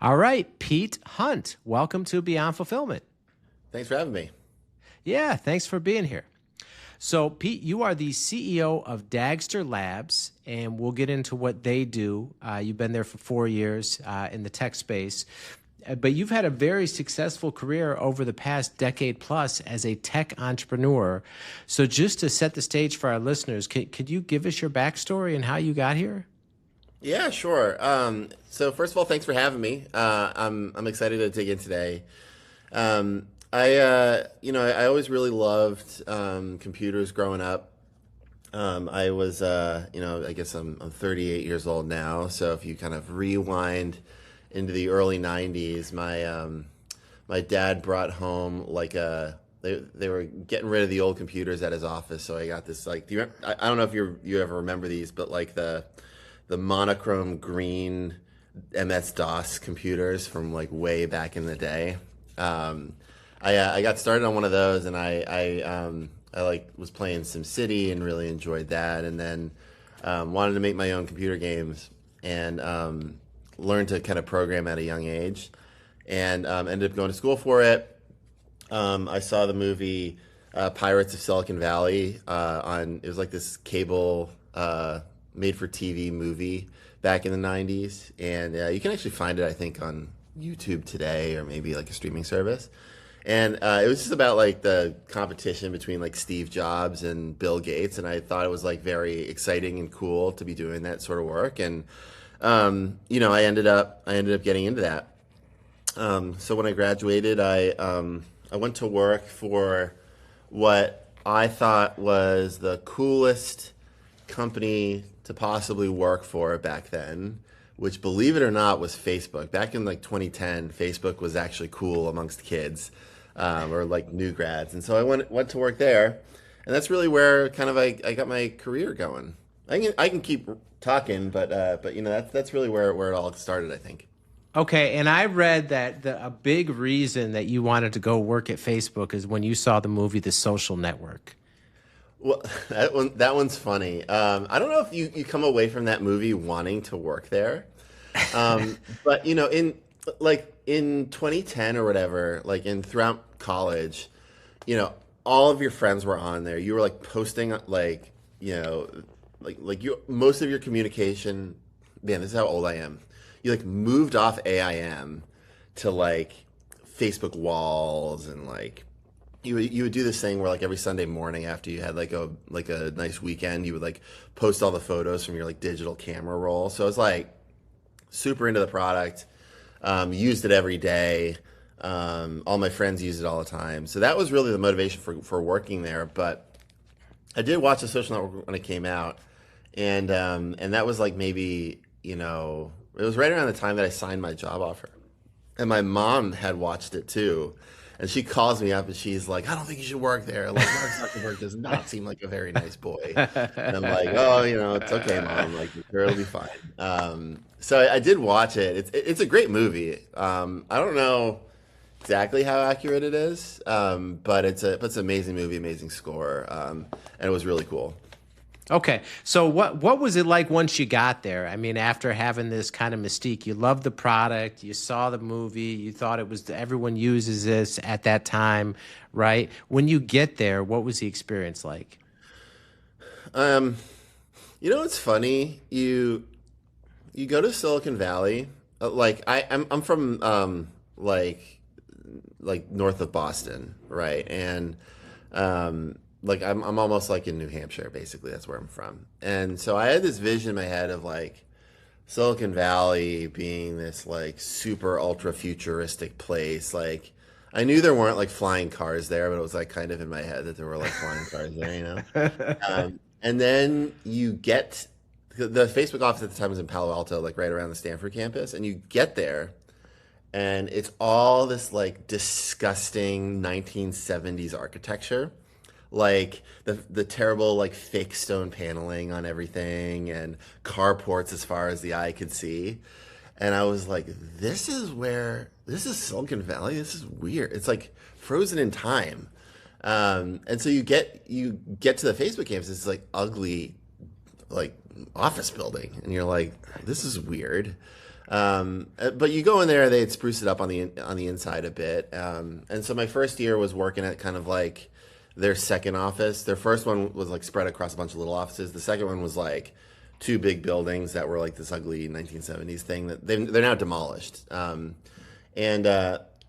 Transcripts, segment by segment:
All right, Pete Hunt, welcome to Beyond Fulfillment. Thanks for having me. Yeah, thanks for being here. So, Pete, you are the CEO of Dagster Labs, and we'll get into what they do. You've been there for 4 years in the tech space, but you've had a very successful career over the past decade plus as a tech entrepreneur. So, just to set the stage for our listeners, could you give us your backstory and how you got here? Yeah, sure. So first of all, thanks for having me. I'm excited to dig in today. I always really loved computers growing up. I was, I guess I'm 38 years old now. So if you kind of rewind into the early 90s, my dad brought home they were getting rid of the old computers at his office. So I got this I don't know if you ever remember these, but like the monochrome green MS-DOS computers from like way back in the day. I got started on one of those, and I like was playing SimCity and really enjoyed that, and then wanted to make my own computer games and learned to kind of program at a young age, and ended up going to school for it. I saw the movie Pirates of Silicon Valley on. It was like this cable made-for-TV movie back in the 90s. And you can actually find it, I think, on YouTube today or maybe like a streaming service. And it was just about like the competition between like Steve Jobs and Bill Gates. And I thought it was like very exciting and cool to be doing that sort of work. And, I ended up getting into that. So when I graduated, I went to work for what I thought was the coolest company to possibly work for back then, which, believe it or not, was Facebook. Back in like 2010, Facebook was actually cool amongst kids or like new grads. And so I went to work there, and that's really where kind of I got my career going. I can keep talking, but that's really where it all started, I think. Okay, and I read that a big reason that you wanted to go work at Facebook is when you saw the movie The Social Network. Well, that one's funny. I don't know if you come away from that movie wanting to work there, but in 2010 or whatever, like in throughout college, all of your friends were on there. You were like posting most of your communication. Man, this is how old I am. You like moved off AIM to like Facebook walls and like you would do this thing where like every Sunday morning after you had like a nice weekend, you would like post all the photos from your like digital camera roll. So I was like super into the product, used it every day. All my friends used it all the time. So that was really the motivation for working there. But I did watch The Social Network when it came out, and that was like maybe it was right around the time that I signed my job offer, and my mom had watched it too. And she calls me up and she's like, I don't think you should work there. Like, Mark Zuckerberg does not seem like a very nice boy. And I'm like, oh, it's okay, Mom. Like, sure, it'll be fine. So I did watch it. It's a great movie. I don't know exactly how accurate it is, but it's an amazing movie, amazing score, and it was really cool. Okay, so what was it like once you got there? I mean, after having this kind of mystique, you loved the product, you saw the movie, you thought it was everyone uses this at that time, right? When you get there, what was the experience like? It's funny. You go to Silicon Valley. I'm from like north of Boston, right? And I'm almost like in New Hampshire, basically. That's where I'm from. And so I had this vision in my head of like Silicon Valley being this like super ultra futuristic place. Like I knew there weren't like flying cars there, but it was like kind of in my head that there were like flying cars there. And then you get the Facebook office at the time was in Palo Alto, like right around the Stanford campus, and you get there and it's all this like disgusting 1970s architecture, like the terrible like fake stone paneling on everything and carports as far as the eye could see. And I was like, this is Silicon Valley. This is weird. It's like frozen in time. And so you get to the Facebook campus. It's like ugly, like office building, and you're like, this is weird. But you go in there, they'd spruce it up on the inside a bit. And so my first year was working at kind of like their second office. Their first one was like spread across a bunch of little offices. The second one was like two big buildings that were like this ugly 1970s thing that they're now demolished.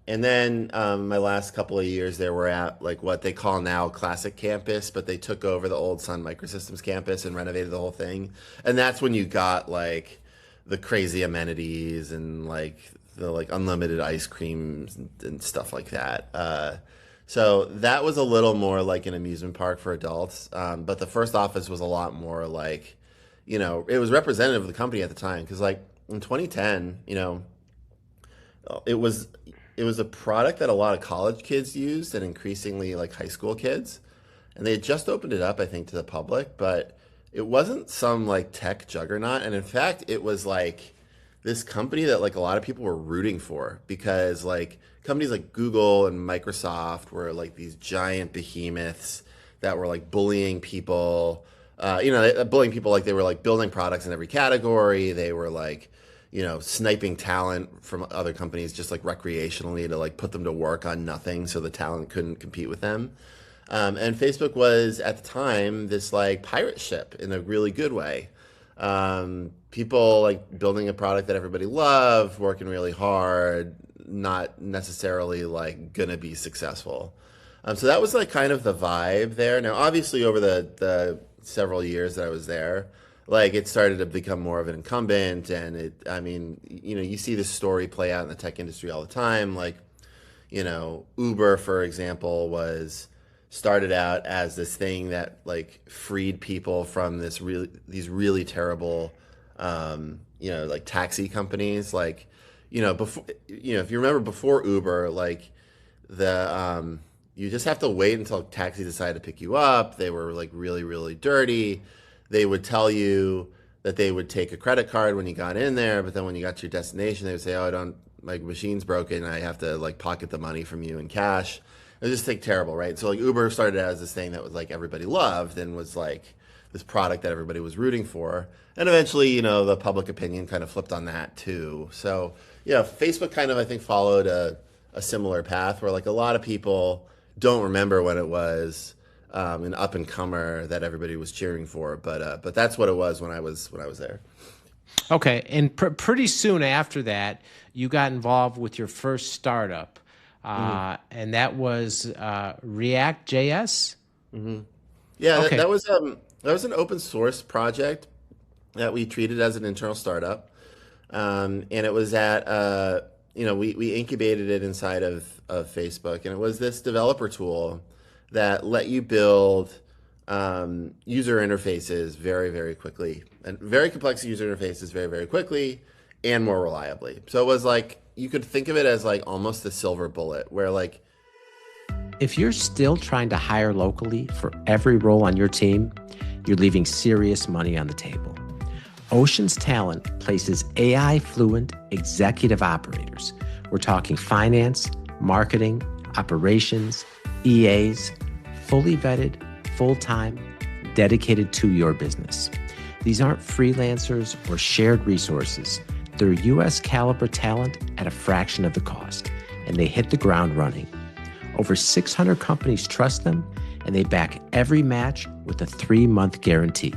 And then my last couple of years there were at like what they call now Classic Campus, but they took over the old Sun Microsystems campus and renovated the whole thing. And that's when you got like the crazy amenities and like the like unlimited ice creams and stuff like that. So that was a little more like an amusement park for adults. But the first office was a lot more like, it was representative of the company at the time. Because like in 2010, it was a product that a lot of college kids used and increasingly like high school kids. And they had just opened it up, I think, to the public, but it wasn't some like tech juggernaut. And in fact, it was like this company that like a lot of people were rooting for because like companies like Google and Microsoft were like these giant behemoths that were like bullying people, bullying people like they were like building products in every category. They were like, sniping talent from other companies just like recreationally to like put them to work on nothing so the talent couldn't compete with them. And Facebook was at the time this like pirate ship in a really good way. People like building a product that everybody loved, working really hard, not necessarily like gonna be successful. So that was like kind of the vibe there. Now, obviously, over the several years that I was there, like it started to become more of an incumbent, and you see this story play out in the tech industry all the time. Like, Uber, for example, started out as this thing that like freed people from these really terrible, like taxi companies. Like, before, if you remember before Uber, like you just have to wait until taxi decided to pick you up. They were like really, really dirty. They would tell you that they would take a credit card when you got in there, but then when you got to your destination, they would say, "Oh, my machine's broken. I have to like pocket the money from you in cash." It was just like terrible, right? So like Uber started as this thing that was like everybody loved and was like this product that everybody was rooting for. And eventually, the public opinion kind of flipped on that too. So yeah, Facebook kind of, I think, followed a similar path where like a lot of people don't remember when it was an up and comer that everybody was cheering for, but that's what it was when I was there. Okay, and pretty soon after that, you got involved with your first startup, and that was React.js. Mm-hmm. Yeah, okay. that was an open source project that we treated as an internal startup, and it was at we incubated it inside of Facebook, and it was this developer tool that let you build user interfaces very, very quickly, and very complex user interfaces very, very quickly and more reliably. So it was like, you could think of it as like almost a silver bullet where like, if you're still trying to hire locally for every role on your team, you're leaving serious money on the table. Ocean's Talent places AI fluent executive operators. We're talking finance, marketing, operations, EAs, fully vetted, full-time, dedicated to your business. These aren't freelancers or shared resources. They're US caliber talent at a fraction of the cost, and they hit the ground running. Over 600 companies trust them, and they back every match with a 3-month guarantee.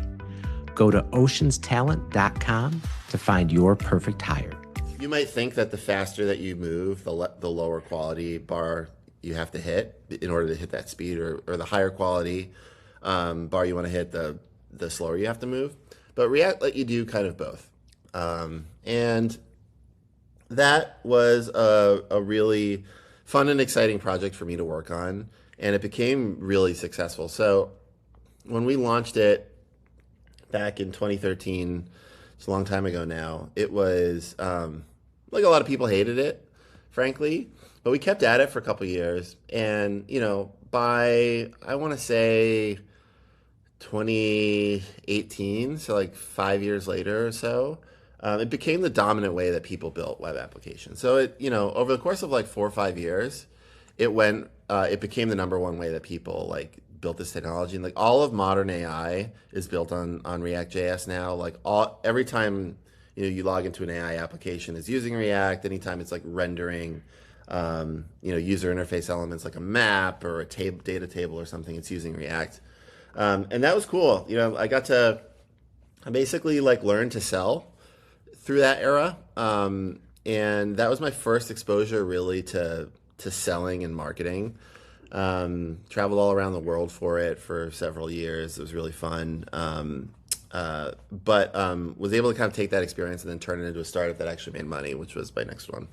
Go to oceanstalent.com to find your perfect hire. You might think that the faster that you move, the lower quality bar you have to hit in order to hit that speed, or the higher quality bar you want to hit, the slower you have to move. But React let you do kind of both. And that was a really fun and exciting project for me to work on, and it became really successful. So when we launched it back in 2013, it's a long time ago now, it was like a lot of people hated it, frankly. But we kept at it for a couple of years, and by I want to say 2018, so like 5 years later or so, it became the dominant way that people built web applications. So it over the course of like 4 or 5 years, it became the number one way that people like built this technology, and like all of modern AI is built on React.js now. Like every time you log into an AI application, is using React. Anytime it's like rendering, user interface elements like a map or a data table or something, it's using React. And that was cool. I basically like learned to sell through that era. And that was my first exposure really to selling and marketing. Traveled all around the world for it for several years. It was really fun. But was able to kind of take that experience and then turn it into a startup that actually made money, which was my next one.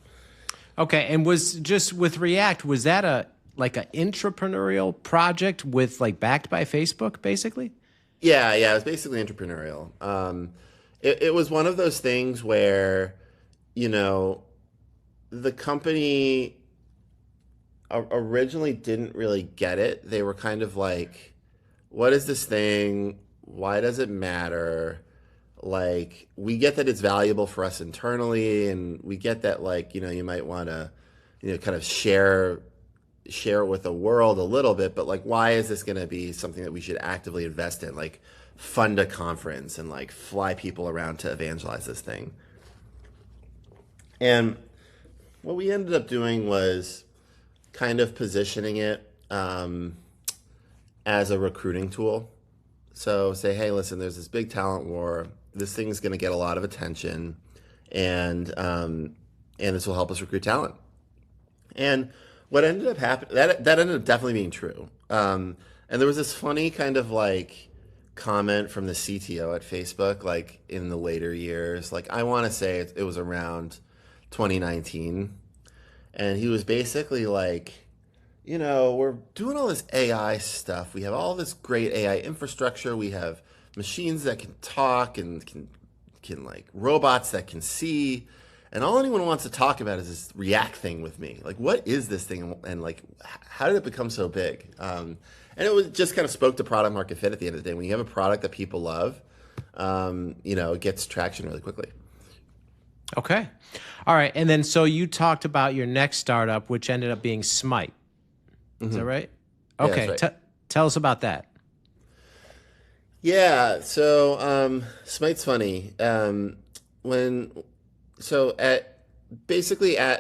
Okay, and was just with React, was that an entrepreneurial project with like backed by Facebook, basically? Yeah, it was basically entrepreneurial. It was one of those things where, the company originally didn't really get it. They were kind of like, what is this thing? Why does it matter? Like, we get that it's valuable for us internally, and we get that, like, you might want to, kind of share it with the world a little bit, but like, why is this going to be something that we should actively invest in? Like, fund a conference and like fly people around to evangelize this thing. And what we ended up doing was kind of positioning it as a recruiting tool. So say, hey, listen, there's this big talent war. This thing's going to get a lot of attention, and this will help us recruit talent. And what ended up happening, that ended up definitely being true. And there was this funny kind of like comment from the CTO at Facebook, like in the later years. Like, I want to say it was around 2019. And he was basically like, we're doing all this AI stuff. We have all this great AI infrastructure. We have machines that can talk and can like robots that can see. And all anyone wants to talk about is this React thing with me. Like, what is this thing? And like, how did it become so big? And it was just kind of spoke to product market fit at the end of the day. When you have a product that people love, it gets traction really quickly. Okay. All right. And then, so you talked about your next startup, which ended up being Smite. Is that right? Okay. Yeah, that's right. Tell us about that. Yeah. So Smite's funny. At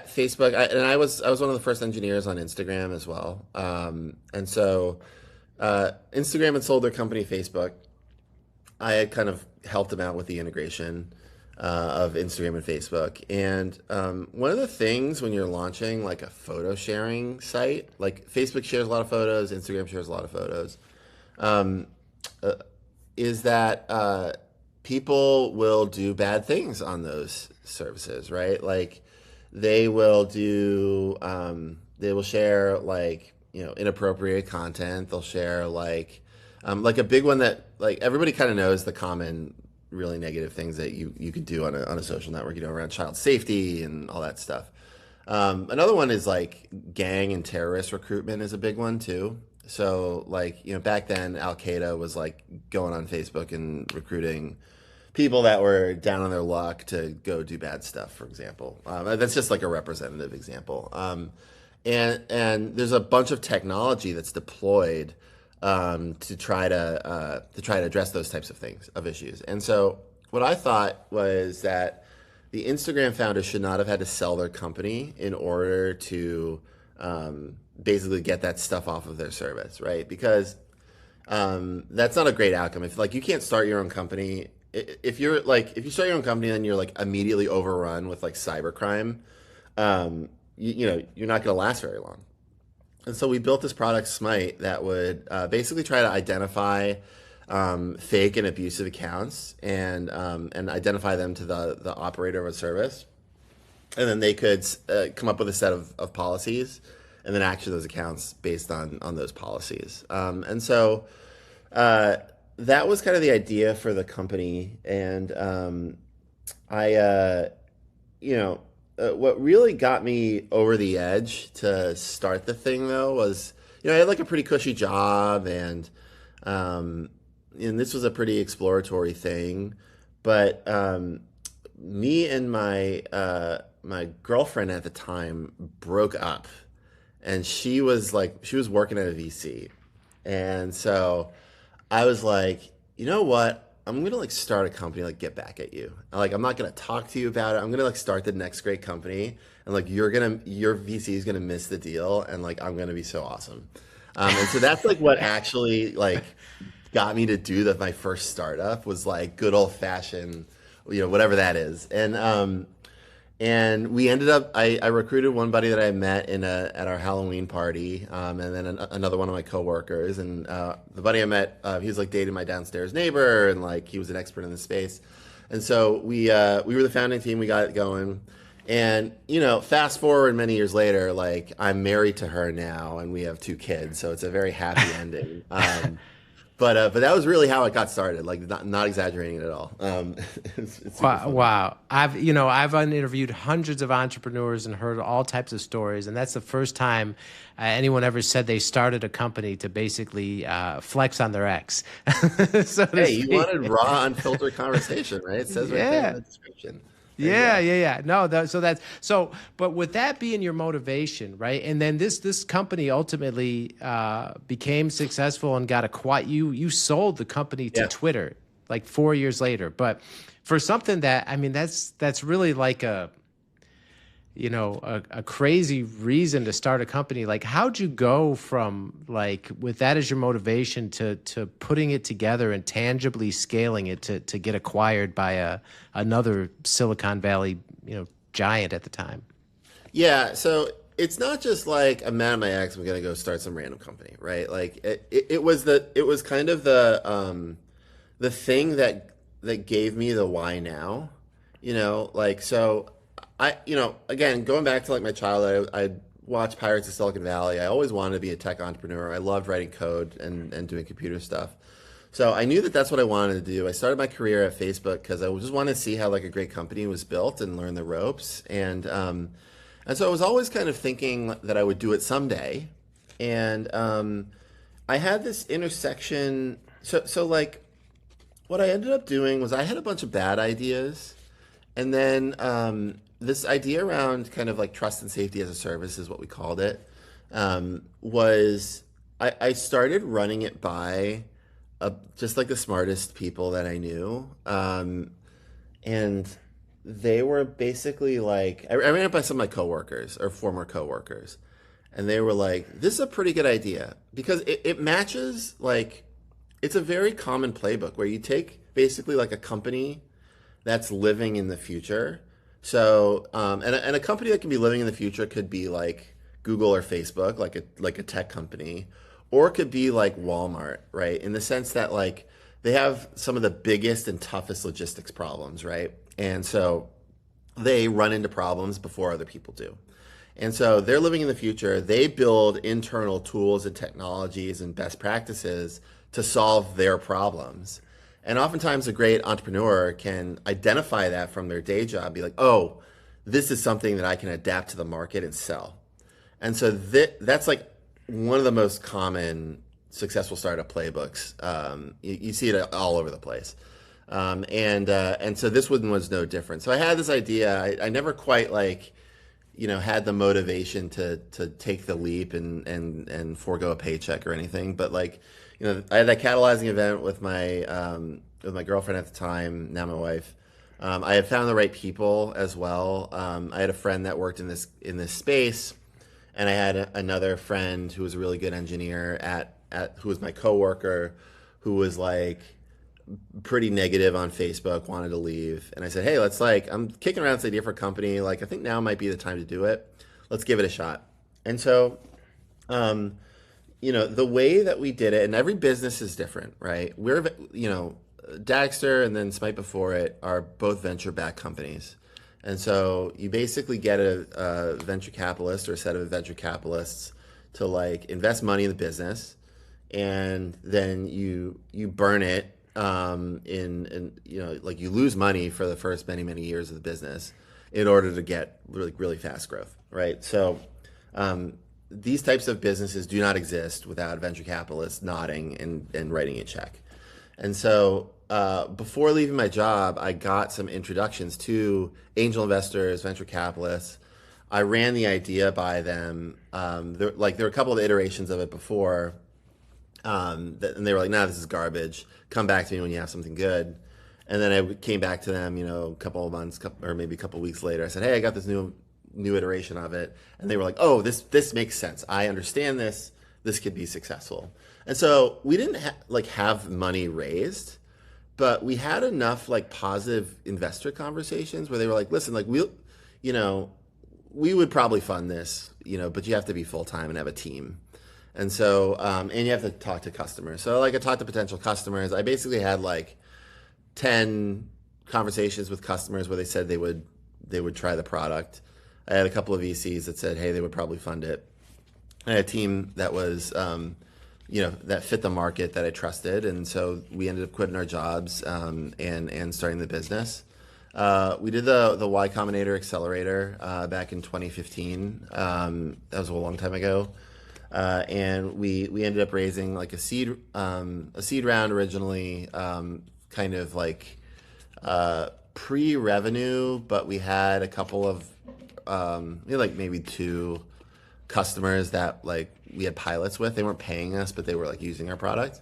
Facebook, I was one of the first engineers on Instagram as well. And so Instagram had sold their company Facebook. I had kind of helped them out with the integration of Instagram and Facebook. And one of the things when you're launching like a photo sharing site, like Facebook shares a lot of photos, Instagram shares a lot of photos, is that people will do bad things on those services, right? Like they will share like, inappropriate content. They'll share like a big one that like everybody kind of knows the common really negative things that you could do on a social network, around child safety and all that stuff. Another one is like gang and terrorist recruitment is a big one too. So like, back then Al Qaeda was like going on Facebook and recruiting people that were down on their luck to go do bad stuff, for example. That's just like a representative example. And there's a bunch of technology that's deployed to try to address those types of things, of issues. And so what I thought was that the Instagram founders should not have had to sell their company in order to basically get that stuff off of their service, right? Because that's not a great outcome. If like you can't start your own company, if you start your own company and you're like immediately overrun with like cybercrime, you're not going to last very long. And so we built this product, Smite, that would basically try to identify fake and abusive accounts and identify them to the operator of a service. And then they could come up with a set of policies and then action those accounts based on those policies. And so that was kind of the idea for the company. And what really got me over the edge to start the thing, though, was, I had like a pretty cushy job, and this was a pretty exploratory thing. But me and my girlfriend at the time broke up, and she was working at a VC, and so I was like, you know what? I'm gonna like start a company, like get back at you. Like I'm not gonna talk to you about it. I'm gonna like start the next great company, and like your VC is gonna miss the deal, and like I'm gonna be so awesome. And so that's like what actually like got me to do my first startup was like good old fashioned, whatever that is. And we ended up, I recruited one buddy that I met at our Halloween party, and then another one of my coworkers. And the buddy I met, he was like dating my downstairs neighbor, and like he was an expert in the space. And so we were the founding team. We got it going. And fast forward many years later, like I'm married to her now, and we have 2 kids. So it's a very happy ending. But that was really how it got started. Like not exaggerating it at all. It's super fun. Wow. I've interviewed hundreds of entrepreneurs and heard all types of stories. And that's the first time anyone ever said they started a company to basically flex on their ex. So hey, you wanted raw, unfiltered conversation, right? It says right there in the description. Yeah. No, but with that being your motivation, right? And then this company ultimately became successful and got acquired. You sold the company to Twitter like 4 years later. But for something that's really like a crazy reason to start a company. Like, how'd you go from like with that as your motivation to putting it together and tangibly scaling it to get acquired by another Silicon Valley, giant at the time? Yeah. So it's not just like I'm mad at my ex, I'm gonna go start some random company, right? Like it was kind of the thing that gave me the why now, like so. Again, going back to like my childhood, I watched Pirates of Silicon Valley. I always wanted to be a tech entrepreneur. I loved writing code and doing computer stuff. So I knew that that's what I wanted to do. I started my career at Facebook because I just wanted to see how like a great company was built and learn the ropes. And so I was always kind of thinking that I would do it someday. And I had this intersection. So like what I ended up doing was I had a bunch of bad ideas. And then this idea around kind of like trust and safety as a service is what we called it, was I started running it by just like the smartest people that I knew. And they were basically like, I ran it by some of my coworkers or former coworkers. And they were like, this is a pretty good idea because it matches like, it's a very common playbook where you take basically like a company that's living in the future. So, and a company that can be living in the future could be like Google or Facebook, like a tech company, or it could be like Walmart, right? In the sense that like they have some of the biggest and toughest logistics problems, right? And so they run into problems before other people do. And so they're living in the future. They build internal tools and technologies and best practices to solve their problems. And oftentimes a great entrepreneur can identify that from their day job, be like, oh, this is something that I can adapt to the market and sell. And so that's like one of the most common successful startup playbooks. You see it all over the place. And so this one was no different. So I had this idea. I never quite like, had the motivation to take the leap and forego a paycheck or anything. But like, I had that catalyzing event with my girlfriend at the time, now my wife. I had found the right people as well. I had a friend that worked in this space, and I had another friend who was a really good engineer who was my coworker, who was like pretty negative on Facebook, wanted to leave. And I said, hey, I'm kicking around this idea for a company. Like, I think now might be the time to do it. Let's give it a shot. And so, the way that we did it, and every business is different, right? We're, Dagster and then Smite before it are both venture-backed companies. And so you basically get a venture capitalist or a set of venture capitalists to like invest money in the business, and then you burn it like you lose money for the first many years of the business in order to get really fast growth, right? So these types of businesses do not exist without venture capitalists nodding and writing a check. And so before leaving my job, I got some introductions to angel investors, venture capitalists. I ran the idea by them. There were a couple of iterations of it before. And they were like, nah, this is garbage. Come back to me when you have something good. And then I came back to them, a couple of months or maybe a couple of weeks later. I said, hey, I got this new iteration of it. And they were like, oh, this makes sense. I understand this. This could be successful. And so we didn't have money raised, but we had enough positive investor conversations where they were like, listen, we would probably fund this, but you have to be full-time and have a team. And so, and you have to talk to customers. So I talked to potential customers. I basically had 10 conversations with customers where they said they would try the product. I had a couple of VCs that said, hey, they would probably fund it. I had a team that was, that fit the market that I trusted. And so we ended up quitting our jobs and starting the business. We did the Y Combinator Accelerator back in 2015. That was a long time ago. And we ended up raising a seed round originally, kind of pre-revenue, but we had a couple of maybe 2 customers that we had pilots with. They weren't paying us, but they were using our product.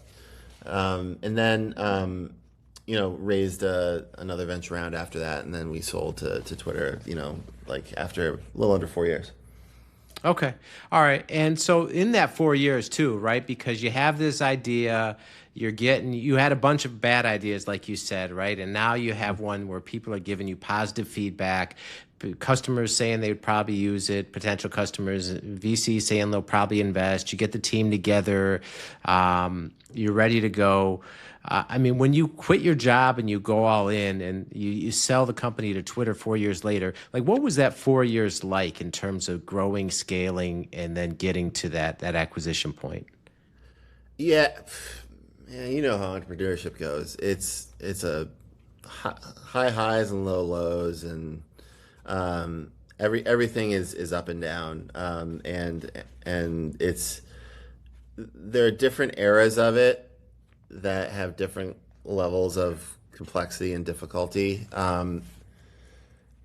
And then raised another venture round after that, and then we sold to Twitter. After a little under 4 years. Okay. All right. And so in that 4 years too, right? Because you have this idea, you had a bunch of bad ideas, like you said, right? And now you have one where people are giving you positive feedback, customers saying they would probably use it, potential customers, VC saying they'll probably invest. You get the team together, you're ready to go. When you quit your job and you go all in and you sell the company to Twitter 4 years later, what was that 4 years like in terms of growing, scaling, and then getting to that acquisition point? Yeah, you know how entrepreneurship goes. It's a high highs and low lows, and everything is up and down, and there are different eras of it that have different levels of complexity and difficulty. And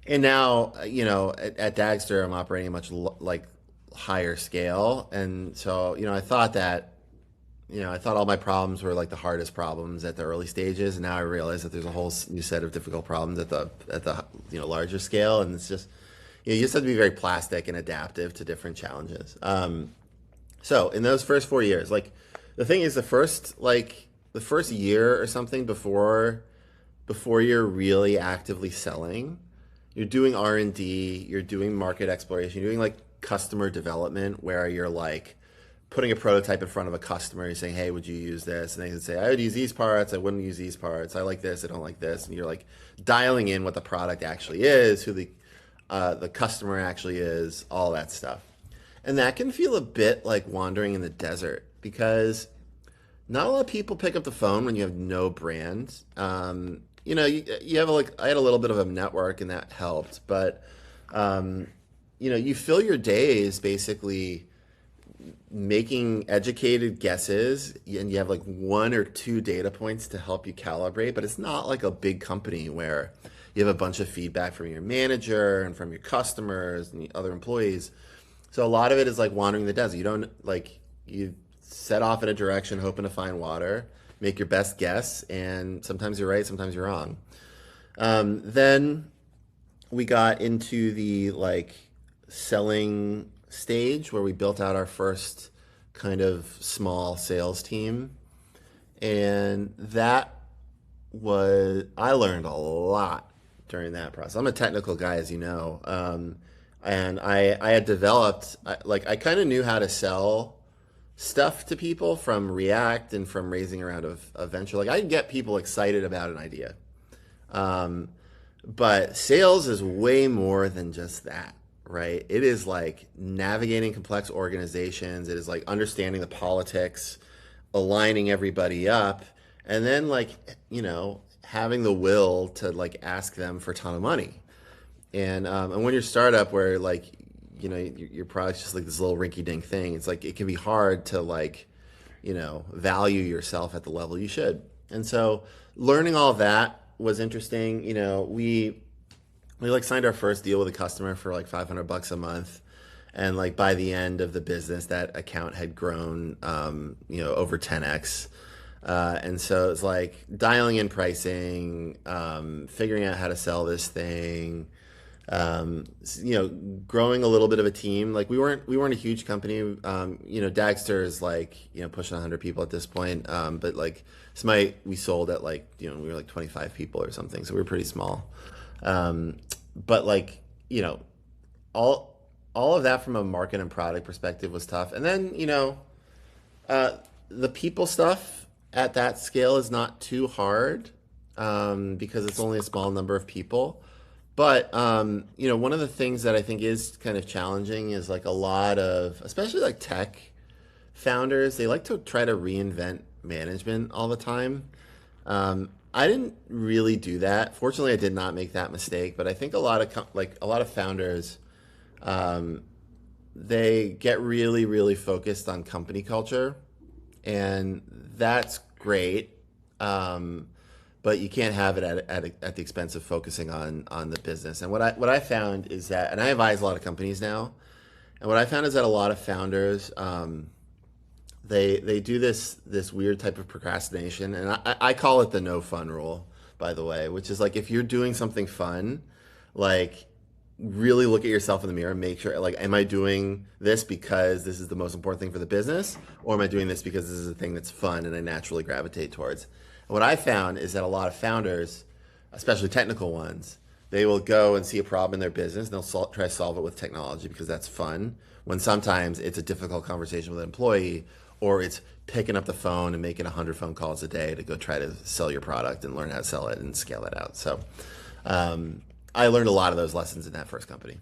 now, at Dagster, I'm operating a much higher scale. And so, I thought all my problems were the hardest problems at the early stages. And now I realize that there's a whole new set of difficult problems at the larger scale. And it's just, you just have to be very plastic and adaptive to different challenges. So in those first 4 years, the thing is the first year or something before you're really actively selling, you're doing R&D, you're doing market exploration, you're doing customer development where you're putting a prototype in front of a customer. You're saying, hey, would you use this? And they can say, I would use these parts, I wouldn't use these parts, I like this, I don't like this. And you're dialing in what the product actually is, who the customer actually is, all that stuff. And that can feel a bit like wandering in the desert, because not a lot of people pick up the phone when you have no brand. You have I had a little bit of a network, and that helped. But you fill your days basically making educated guesses, and you have 1 or 2 data points to help you calibrate. But it's not a big company where you have a bunch of feedback from your manager and from your customers and the other employees. So a lot of it is wandering the desert. You don't you set off in a direction hoping to find water, make your best guess, and sometimes you're right, sometimes you're wrong. Then we got into the selling stage where we built out our first kind of small sales team. And I learned a lot during that process. I'm a technical guy, as you know. And I had developed, I kind of knew how to sell stuff to people from React and from raising around a venture. I can get people excited about an idea. But sales is way more than just that, right? It is navigating complex organizations. It is understanding the politics, aligning everybody up, and then having the will to ask them for a ton of money. And when you're a startup where your product's just this little rinky-dink thing, it's it can be hard to value yourself at the level you should. And so learning all of that was interesting. We signed our first deal with a customer for $500 a month, And like by the end of the business, that account had grown, over 10x. And so it's like dialing in pricing, figuring out how to sell this thing, growing a little bit of a team. Like we weren't a huge company. Dagster is like, pushing 100 people at this point. But like Smite, we sold at like, we were like 25 people or something. So we were pretty small. But like, all of that from a market and product perspective was tough. And then, the people stuff at that scale is not too hard, because it's only a small number of people. But one of the things that I think is kind of challenging is like a lot of, especially like tech founders, they like to try to reinvent management all the time. I didn't really do that. Fortunately, I did not make that mistake. But I think a lot of founders, they get really, really focused on company culture, and that's great. But you can't have it at the expense of focusing on the business. And what I found is that, and I advise a lot of companies now, and what I found is that a lot of founders, they do this weird type of procrastination, and I call it the no fun rule, by the way, which is like if you're doing something fun, like really look at yourself in the mirror and make sure, like, am I doing this because this is the most important thing for the business, or am I doing this because this is a thing that's fun and I naturally gravitate towards? What I found is that a lot of founders, especially technical ones, they will go and see a problem in their business and they'll try to solve it with technology because that's fun, when sometimes it's a difficult conversation with an employee, or it's picking up the phone and making 100 phone calls a day to go try to sell your product and learn how to sell it and scale it out. So I learned a lot of those lessons in that first company.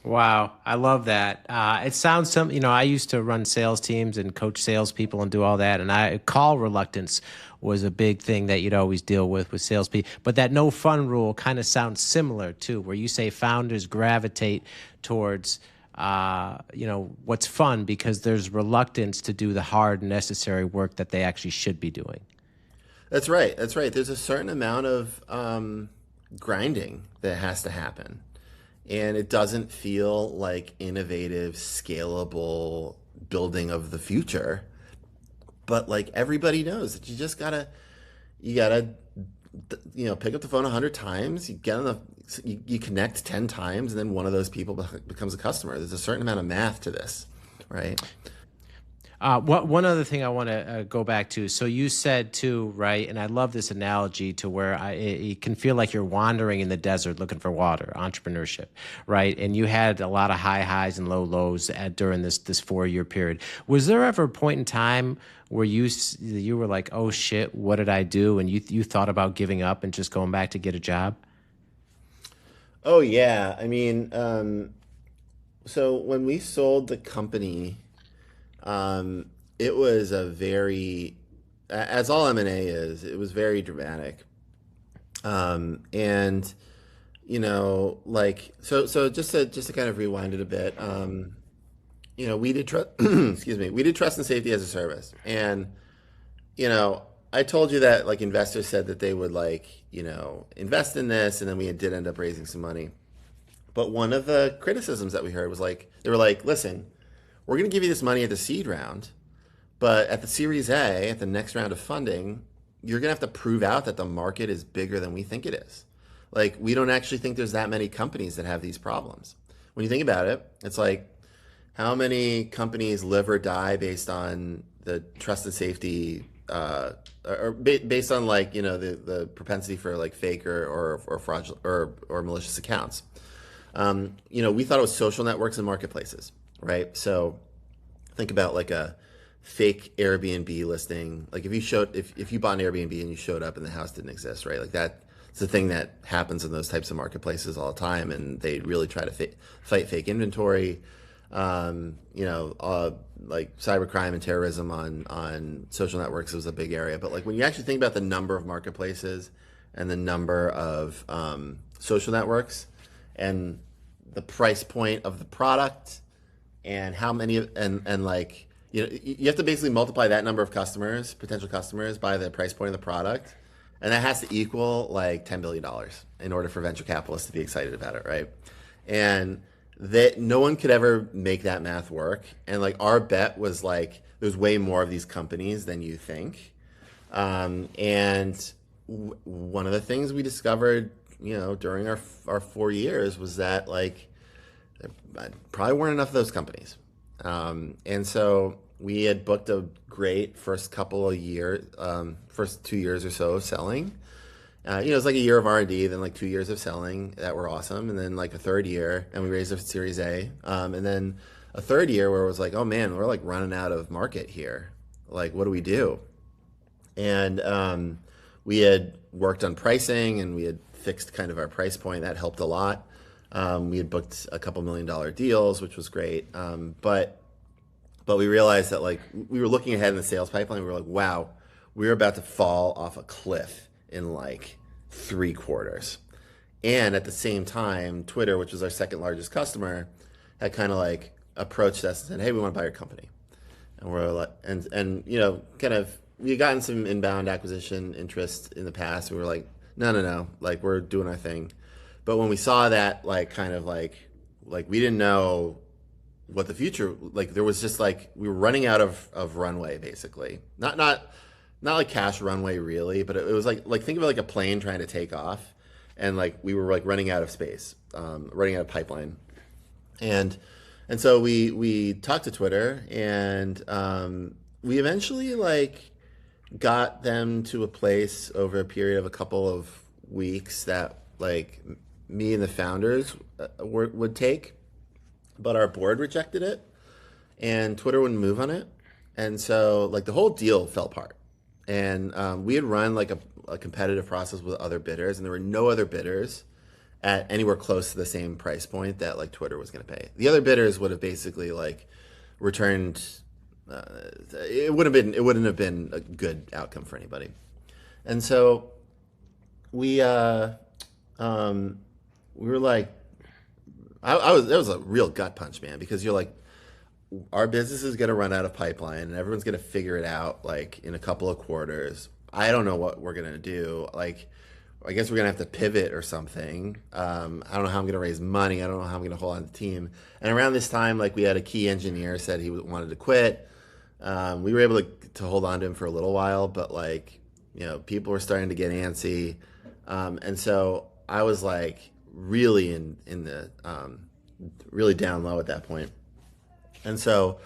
Wow, I love that. It sounds I used to run sales teams and coach salespeople and do all that, and call reluctance was a big thing that you'd always deal with salespeople. But that no fun rule kind of sounds similar too, where you say founders gravitate towards what's fun because there's reluctance to do the hard, necessary work that they actually should be doing. That's right. That's right. There's a certain amount of grinding that has to happen. And it doesn't feel like innovative, scalable building of the future. But like everybody knows that you gotta pick up the phone 100 times, you connect 10 times, and then one of those people becomes a customer. There's a certain amount of math to this, right? One other thing I want to go back to. So you said too, right? And I love this analogy to where it can feel like you're wandering in the desert looking for water, entrepreneurship, right? And you had a lot of high highs and low lows during this 4-year period. Was there ever a point in time where you were like, oh shit, what did I do? And you thought about giving up and just going back to get a job? Oh yeah. I mean, so when we sold the company, it was as all M&A is, it was very dramatic. And so just to kind of rewind it a bit, we did excuse me, we did trust and safety as a service. And, I told you that like investors said that they would invest in this, and then we did end up raising some money. But one of the criticisms that we heard was like, they were like, listen, we're going to give you this money at the seed round, but at the Series A, at the next round of funding, you're going to have to prove out that the market is bigger than we think it is. Like, we don't actually think there's that many companies that have these problems. When you think about it, it's like, how many companies live or die based on the trust and safety, or based on the propensity for like fake or fraudulent or malicious accounts. We thought it was social networks and marketplaces. Right. So think about like a fake Airbnb listing. Like if you bought an Airbnb and you showed up and the house didn't exist, right? Like that's the thing that happens in those types of marketplaces all the time. And they really try to fight fake inventory. Like cybercrime and terrorism on social networks was a big area. But like when you actually think about the number of marketplaces and the number of social networks and the price point of the product, and how many, and like, you have to basically multiply that number of potential customers, by the price point of the product. And that has to equal like $10 billion in order for venture capitalists to be excited about it, right? And that no one could ever make that math work. And like our bet was like, there's way more of these companies than you think. And one of the things we discovered, during our 4 years was that like there probably weren't enough of those companies. And so we had booked a great first couple of years, first 2 years or so of selling. It was like a year of R&D, then like 2 years of selling that were awesome, and then like a third year, and we raised a Series A, and then a third year where it was like, oh man, we're like running out of market here. Like, what do we do? And we had worked on pricing, and we had fixed kind of our price point. That helped a lot. We had booked a couple $1 million deals, which was great. But we realized that like we were looking ahead in the sales pipeline. We were like, wow, we're about to fall off a cliff in like 3 quarters. And at the same time, Twitter, which was our second largest customer, had kind of like approached us and said, hey, we want to buy your company. And we're like, and kind of, we had gotten some inbound acquisition interest in the past. We were like, no, like we're doing our thing. But when we saw that, like kind of like we didn't know what the future, like there was just like, we were running out of runway basically. Not like cash runway really, but it was like think of it like a plane trying to take off, and like we were like running out of space, running out of pipeline, and so we talked to Twitter, and we eventually like got them to a place over a period of a couple of weeks that like me and the founders would take, but our board rejected it, and Twitter wouldn't move on it, and so like the whole deal fell apart. And we had run like a competitive process with other bidders, and there were no other bidders at anywhere close to the same price point that like Twitter was going to pay. The other bidders would have basically like returned. It wouldn't have been a good outcome for anybody. And so we were like, that was a real gut punch, man, because you're like, our business is going to run out of pipeline, and everyone's going to figure it out like in a couple of quarters. I don't know what we're going to do. Like, I guess we're going to have to pivot or something. I don't know how I'm going to raise money. I don't know how I'm going to hold on to the team. And around this time, like we had a key engineer said he wanted to quit. We were able to hold on to him for a little while, but like, people were starting to get antsy. And so I was like really in the, really down low at that point. And so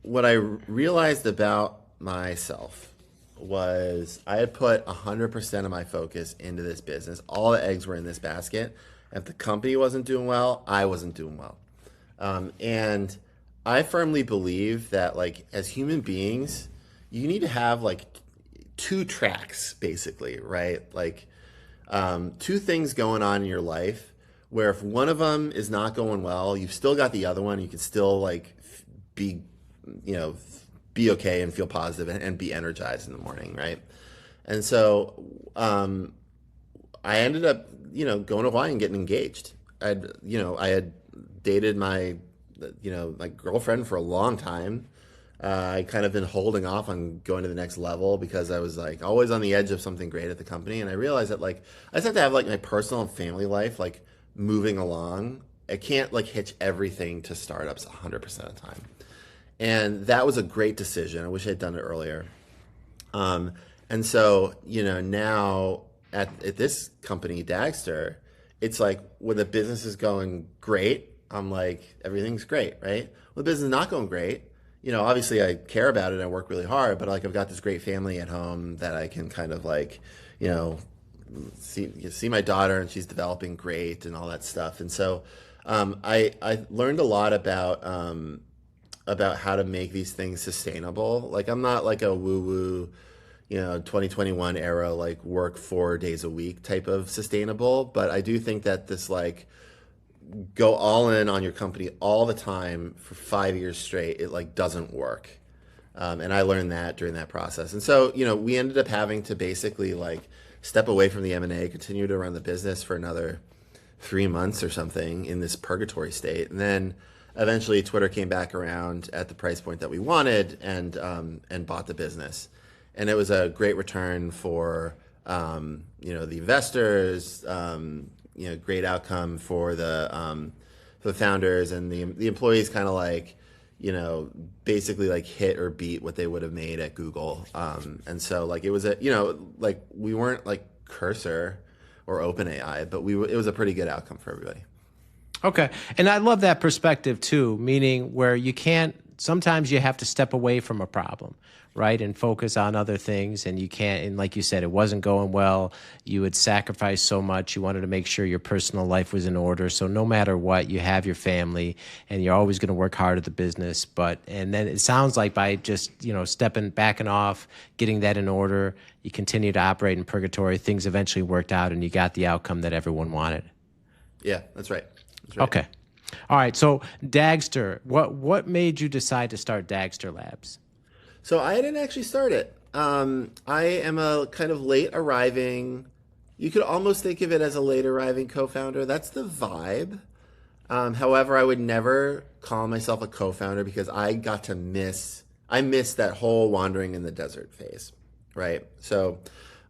what I realized about myself was I had put 100% of my focus into this business. All the eggs were in this basket. If the company wasn't doing well, I wasn't doing well. And I firmly believe that like as human beings, you need to have like 2 tracks basically, right? Like 2 things going on in your life, where if one of them is not going well, you've still got the other one. You can still like be okay and feel positive and be energized in the morning, right? And so I ended up, going to Hawaii and getting engaged. I had dated my girlfriend for a long time. I kind of been holding off on going to the next level because I was like always on the edge of something great at the company. And I realized that like I just have to have like my personal and family life like moving along. I can't like hitch everything to startups 100% of the time. And that was a great decision. I wish I'd done it earlier. And so, now at this company, Dagster, it's like when the business is going great, I'm like, everything's great, right? When the business is not going great, obviously I care about it and I work really hard, but like I've got this great family at home that I can kind of like, see my daughter, and she's developing great and all that stuff. And so I learned a lot about how to make these things sustainable. Like I'm not like a woo-woo, 2021 era, like work 4 days a week type of sustainable. But I do think that this like go all in on your company all the time for 5 years straight, it like doesn't work. And I learned that during that process. And so, we ended up having to basically like step away from the M&A, continue to run the business for another 3 months or something in this purgatory state. And then eventually Twitter came back around at the price point that we wanted and bought the business. And it was a great return for, the investors, great outcome for the for the founders, and the employees kind of like, basically like hit or beat what they would have made at Google. And so like it was like we weren't like Cursor or OpenAI, but it was a pretty good outcome for everybody. Okay. And I love that perspective too, meaning where sometimes you have to step away from a problem, right? And focus on other things. And and like you said, it wasn't going well. You had sacrificed so much. You wanted to make sure your personal life was in order. So no matter what, you have your family and you're always going to work hard at the business. And then it sounds like by just, backing off, getting that in order, you continue to operate in purgatory. Things eventually worked out and you got the outcome that everyone wanted. Yeah, that's right. That's right. Okay. All right. So Dagster, what made you decide to start Dagster Labs? So I didn't actually start it. I am a kind of late arriving. You could almost think of it as a late arriving co-founder. That's the vibe. However, I would never call myself a co-founder because I missed that whole wandering in the desert phase, right? So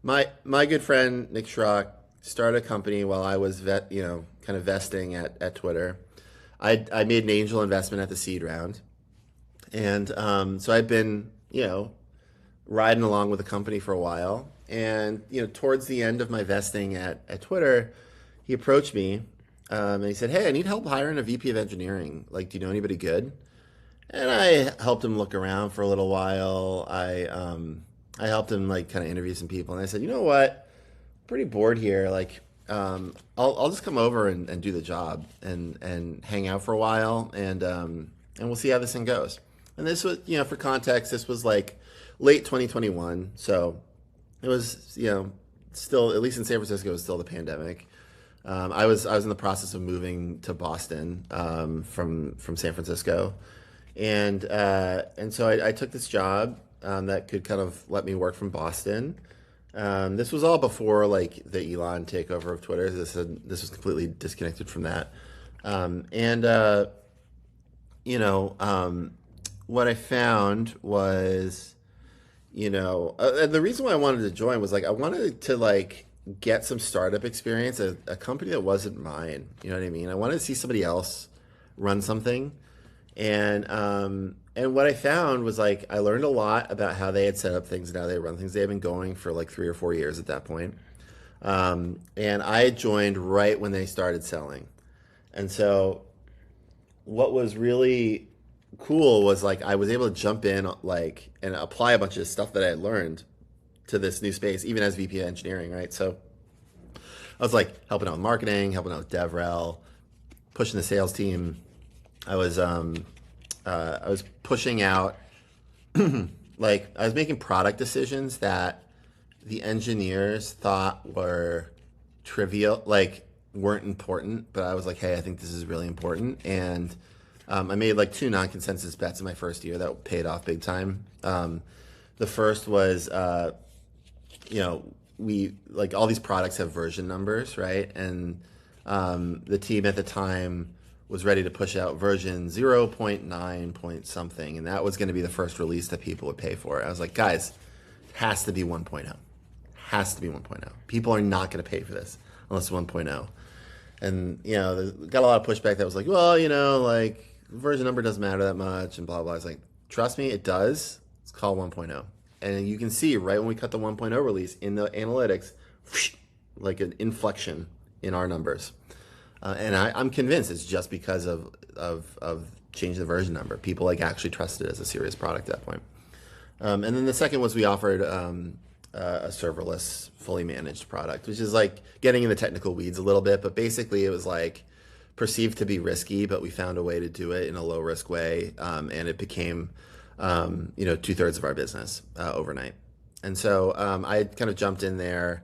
my good friend Nick Schrock started a company while I was kind of vesting at Twitter. I made an angel investment at the seed round. And so I've been, riding along with the company for a while. And, towards the end of my vesting at Twitter, he approached me and he said, "Hey, I need help hiring a VP of engineering. Like, do you know anybody good?" And I helped him look around for a little while. I helped him like kind of interview some people. And I said, "You know what? I'm pretty bored here. Like, I'll just come over and do the job and hang out for a while and we'll see how this thing goes." And this was, for context, this was like late 2021. So it was, still, at least in San Francisco, it was still the pandemic. I was in the process of moving to Boston from San Francisco. And so I took this job that could kind of let me work from Boston. This was all before like the Elon takeover of Twitter. This was completely disconnected from that. What I found was, and the reason why I wanted to join was like I wanted to like get some startup experience at a company that wasn't mine. You know what I mean? I wanted to see somebody else run something. And what I found was like I learned a lot about how they had set up things and how they run things. They had been going for like 3 or 4 years at that point. And I had joined right when they started selling. And so what was really cool was like I was able to jump in like and apply a bunch of stuff that I had learned to this new space, even as VP of engineering, right? So I was like helping out with marketing, helping out with DevRel, pushing the sales team. I was pushing out, like I was making product decisions that the engineers thought were trivial, like weren't important, but I was like, hey, I think this is really important. And I made like 2 non-consensus bets in my first year that paid off big time. The first was, we like all these products have version numbers, right? And the team at the time was ready to push out version 0.9 point something, and that was going to be the first release that people would pay for. I was like, guys, it has to be 1.0. Has to be 1.0. People are not going to pay for this unless 1.0. And, got a lot of pushback that was like, well, like version number doesn't matter that much and blah, blah. I was like, trust me, it does. It's called 1.0. And you can see right when we cut the 1.0 release in the analytics, whoosh, like an inflection in our numbers. And I'm convinced it's just because of changing the version number. People like actually trusted it as a serious product at that point. And then the second was we offered a serverless, fully managed product, which is like getting in the technical weeds a little bit. But basically, it was like perceived to be risky, but we found a way to do it in a low risk way, and it became 2/3 of our business overnight. And so I kind of jumped in there.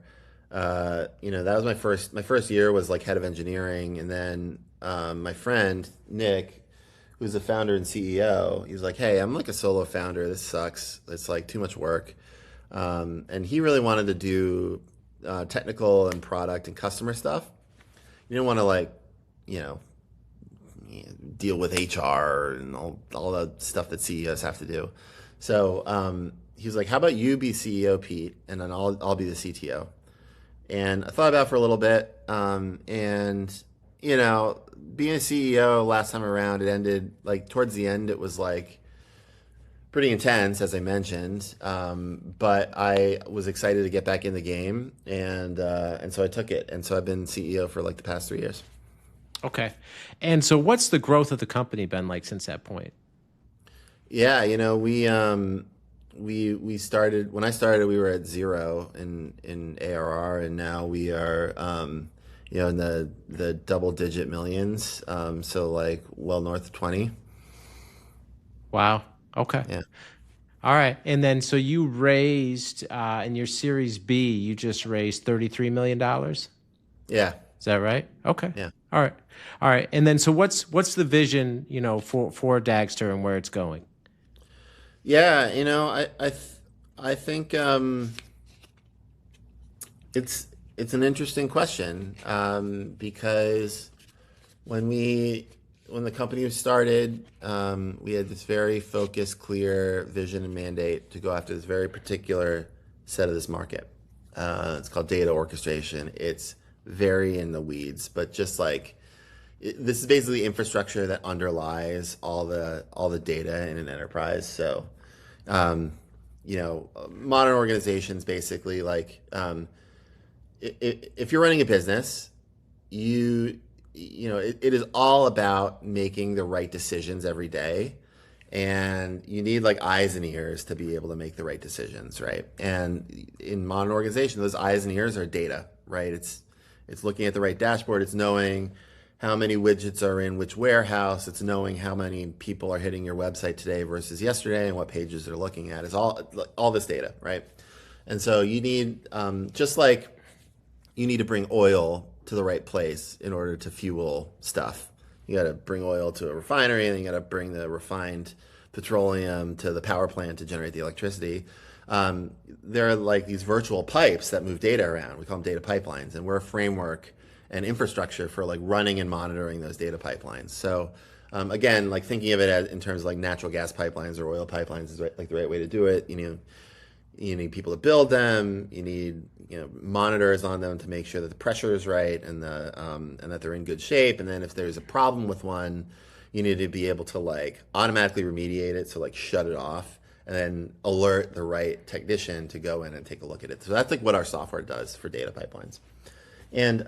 That was my first year was like head of engineering, and then my friend Nick, who's the founder and CEO, he's like, hey, I'm like a solo founder. This sucks. It's like too much work. And he really wanted to do technical and product and customer stuff. You didn't want to like, deal with HR and all the stuff that CEOs have to do. So he was like, how about you be CEO, Pete, and then I'll be the CTO. And I thought about it for a little bit, and being a CEO last time around, it ended like towards the end, it was like pretty intense, as I mentioned. But I was excited to get back in the game, and so I took it, and so I've been CEO for like the past 3 years. Okay. And so what's the growth of the company been like since that point? Yeah, we started when I started, we were at zero in ARR, and now we are in the double digit millions, so like well north of 20. Wow. Okay. Yeah. All right. And then so you raised in your Series B, you just raised $33 million. Yeah. Is that right? Okay. Yeah. All right. All right. And then so what's the vision, for Dagster and where it's going? Yeah, I think it's an interesting question, because when we when the company was started, we had this very focused, clear vision and mandate to go after this very particular set of this market. It's called data orchestration. It's very in the weeds, but just like this is basically infrastructure that underlies all the data in an enterprise. So, modern organizations basically like if you're running a business, it is all about making the right decisions every day, and you need like eyes and ears to be able to make the right decisions, right? And in modern organizations, those eyes and ears are data, right? It's looking at the right dashboard. It's knowing how many widgets are in which warehouse. It's knowing how many people are hitting your website today versus yesterday and what pages they're looking at. It's all this data, right? And so you need just like you need to bring oil to the right place in order to fuel stuff. You got to bring oil to a refinery, and then you got to bring the refined petroleum to the power plant to generate the electricity. There are like these virtual pipes that move data around. We call them data pipelines, and we're a framework and infrastructure for like running and monitoring those data pipelines. So again, like thinking of it as in terms of like natural gas pipelines or oil pipelines is like the right way to do it. You need people to build them. You need monitors on them to make sure that the pressure is right and that they're in good shape. And then if there's a problem with one, you need to be able to like automatically remediate it, so like shut it off, and then alert the right technician to go in and take a look at it. So that's like what our software does for data pipelines. And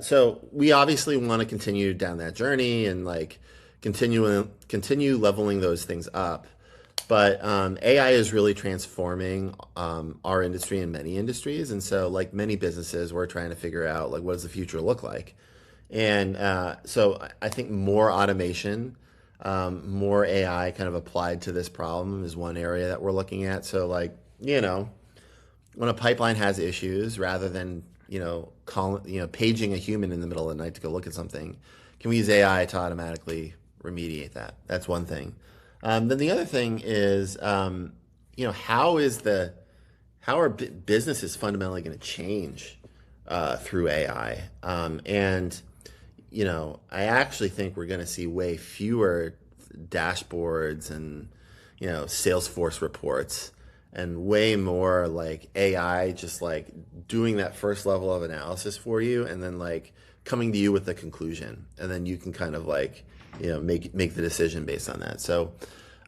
so we obviously want to continue down that journey and like continue leveling those things up. But AI is really transforming our industry and many industries. And so like many businesses, we're trying to figure out like what does the future look like? And so I think more automation, more AI kind of applied to this problem is one area that we're looking at. So like, when a pipeline has issues, rather than, paging a human in the middle of the night to go look at something, can we use AI to automatically remediate that? That's one thing. Then the other thing is, how are businesses fundamentally going to change through AI? I actually think we're going to see way fewer dashboards and, Salesforce reports, and way more like AI just like doing that first level of analysis for you, and then like coming to you with the conclusion, and then you can kind of like make the decision based on that. So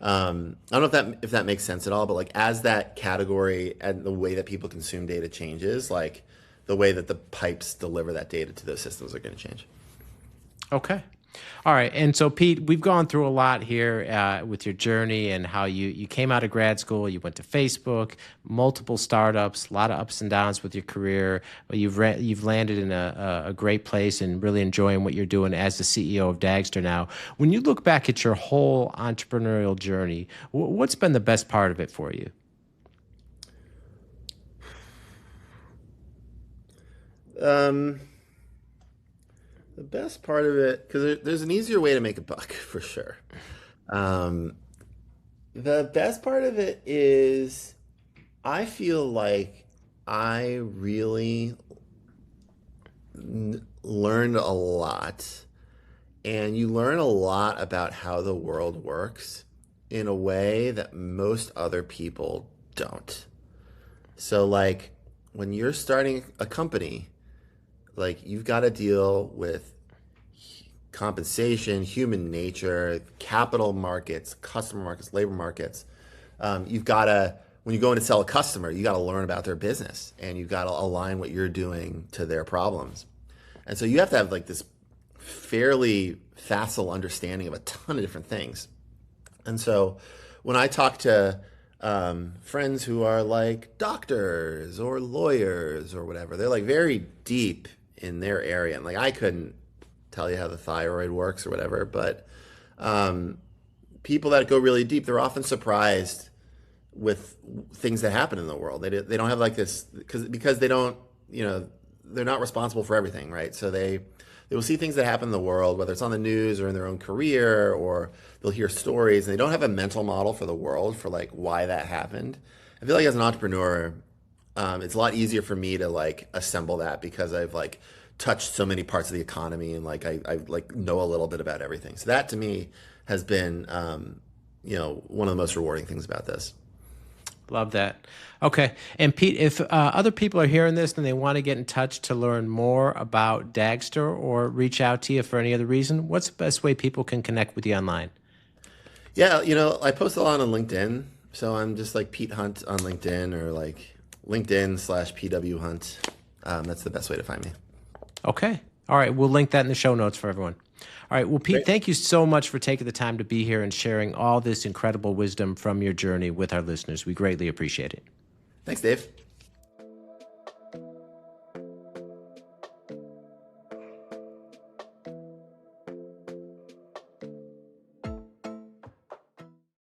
I don't know if that makes sense at all, but like as that category and the way that people consume data changes, like the way that the pipes deliver that data to those systems are going to change. Okay. All right. And so, Pete, we've gone through a lot here with your journey and how you came out of grad school, you went to Facebook, multiple startups, a lot of ups and downs with your career, but you've landed in a great place and really enjoying what you're doing as the CEO of Dagster now. When you look back at your whole entrepreneurial journey, what's been the best part of it for you? The best part of it, because there's an easier way to make a buck for sure. Um, the best part of it is I feel like I really learned a lot, and you learn a lot about how the world works in a way that most other people don't. So, like, when you're starting a company, Like, you've got to deal with compensation, human nature, capital markets, customer markets, labor markets. You've got to, when you go in to sell a customer, you got to learn about their business, and you've got to align what you're doing to their problems. And so you have to have like this fairly facile understanding of a ton of different things. And so when I talk to friends who are like doctors or lawyers or whatever, they're like very deep in their area. And like, I couldn't tell you how the thyroid works or whatever, but people that go really deep, they're often surprised with things that happen in the world. They don't have like this, because they don't, they're not responsible for everything, right? So they will see things that happen in the world, whether it's on the news or in their own career, or they'll hear stories, and they don't have a mental model for the world for like why that happened. I feel like as an entrepreneur, it's a lot easier for me to like assemble that, because I've like touched so many parts of the economy, and like I like know a little bit about everything. So that to me has been one of the most rewarding things about this. Love that. Okay. And Pete, if other people are hearing this and they want to get in touch to learn more about Dagster or reach out to you for any other reason, what's the best way people can connect with you online? Yeah, I post a lot on LinkedIn. So I'm just like Pete Hunt on LinkedIn, or like LinkedIn/PW Hunt. That's the best way to find me. Okay. All right. We'll link that in the show notes for everyone. All right. Well, Pete, thank you so much for taking the time to be here and sharing all this incredible wisdom from your journey with our listeners. We greatly appreciate it. Thanks, Dave.